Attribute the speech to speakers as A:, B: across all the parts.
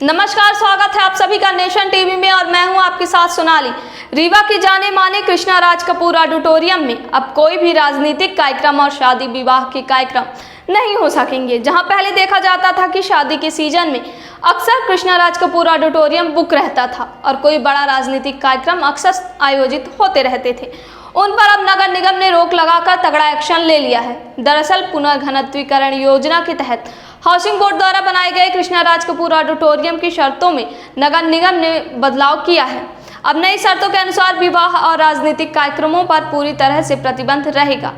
A: नमस्कार, स्वागत है आप सभी का नेशन टीवी में और मैं हूं आपके साथ सोनाली। रीवा की जाने माने कृष्णा राज कपूर ऑडिटोरियम में अब कोई भी राजनीतिक कार्यक्रम और शादी विवाह के कार्यक्रम नहीं हो सकेंगे। जहां पहले देखा जाता था कि शादी के सीजन में अक्सर कृष्णा राज कपूर ऑडिटोरियम बुक रहता था और कोई बड़ा राजनीतिक कार्यक्रम अक्सर आयोजित होते रहते थे, उन पर अब नगर निगम ने रोक लगाकर तगड़ा एक्शन ले लिया है। दरअसल पुनर्घनत्वीकरण योजना के तहत हाउसिंग बोर्ड द्वारा बनाए गए कृष्णा राज कपूर ऑडिटोरियम की शर्तों में नगर निगम ने बदलाव किया है। अब नई शर्तों के अनुसार विवाह और राजनीतिक कार्यक्रमों पर पूरी तरह से प्रतिबंध रहेगा।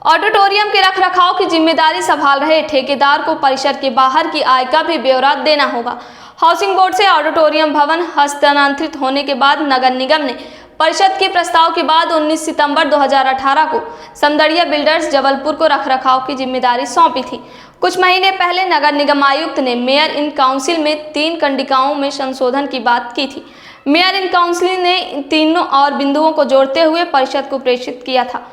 A: ऑडिटोरियम के रखरखाव की जिम्मेदारी संभाल रहे ठेकेदार को परिसर के बाहर की आय का भी ब्यौरा देना होगा। हाउसिंग बोर्ड से ऑडिटोरियम भवन हस्तांतरित होने के बाद नगर निगम ने परिषद के प्रस्ताव के बाद 19 सितंबर 2018 को समदड़िया बिल्डर्स जबलपुर को रखरखाव की जिम्मेदारी सौंपी थी। कुछ महीने पहले नगर निगम आयुक्त ने मेयर इन काउंसिल में 3 कंडिकाओं में संशोधन की बात की थी। मेयर इन काउंसिल ने इन तीनों और बिंदुओं को जोड़ते हुए परिषद को प्रेषित किया था।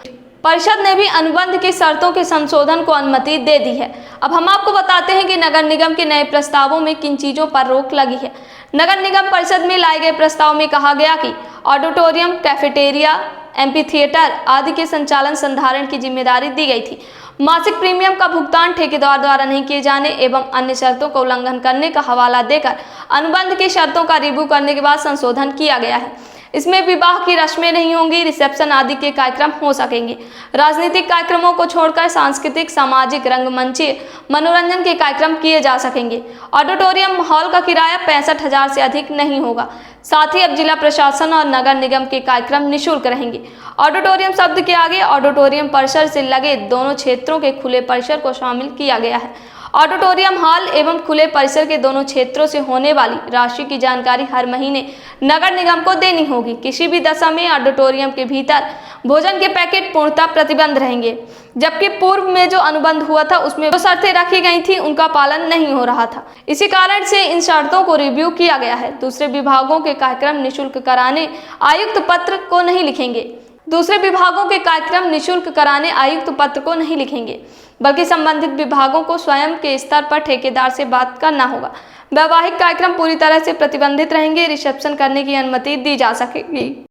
A: परिषद ने भी अनुबंध की शर्तों के संशोधन को अनुमति दे दी है। अब हम आपको बताते हैं कि नगर निगम के नए प्रस्तावों में किन चीजों पर रोक लगी है। नगर निगम परिषद में लाए गए प्रस्ताव में कहा गया कि ऑडिटोरियम, कैफेटेरिया, एम्पी थिएटर आदि के संचालन संधारण की जिम्मेदारी दी गई थी। मासिक प्रीमियम का भुगतान ठेकेदार द्वारा नहीं किए जाने एवं अन्य शर्तों का उल्लंघन करने का हवाला देकर अनुबंध की शर्तों का रिव्यू करने के बाद संशोधन किया गया है। इसमें विवाह की रस्में नहीं होंगी, रिसेप्शन आदि के कार्यक्रम हो सकेंगे। राजनीतिक कार्यक्रमों को छोड़कर सांस्कृतिक, सामाजिक, रंगमंचीय, मनोरंजन के कार्यक्रम किए जा सकेंगे। ऑडिटोरियम हॉल का किराया 65,000 से अधिक नहीं होगा। साथ ही अब जिला प्रशासन और नगर निगम के कार्यक्रम निःशुल्क रहेंगे। ऑडिटोरियम शब्द के आगे ऑडिटोरियम परिसर से लगे दोनों क्षेत्रों के खुले परिसर को शामिल किया गया है। ऑडिटोरियम हॉल एवं खुले परिसर के दोनों क्षेत्रों से होने वाली राशि की जानकारी हर महीने नगर निगम को देनी होगी। किसी भी दशा में ऑडिटोरियम के भीतर भोजन के पैकेट पूर्णतः प्रतिबंध रहेंगे, जबकि पूर्व में जो अनुबंध हुआ था उसमें जो शर्तें रखी गई थी उनका पालन नहीं हो रहा था। इसी कारण से इन शर्तों को रिव्यू किया गया है। दूसरे विभागों के कार्यक्रम निःशुल्क कराने आयुक्त पत्र को नहीं लिखेंगे। बल्कि संबंधित विभागों को स्वयं के स्तर पर ठेकेदार से बात करना होगा। वैवाहिक कार्यक्रम पूरी तरह से प्रतिबंधित रहेंगे। रिसेप्शन करने की अनुमति दी जा सकेगी।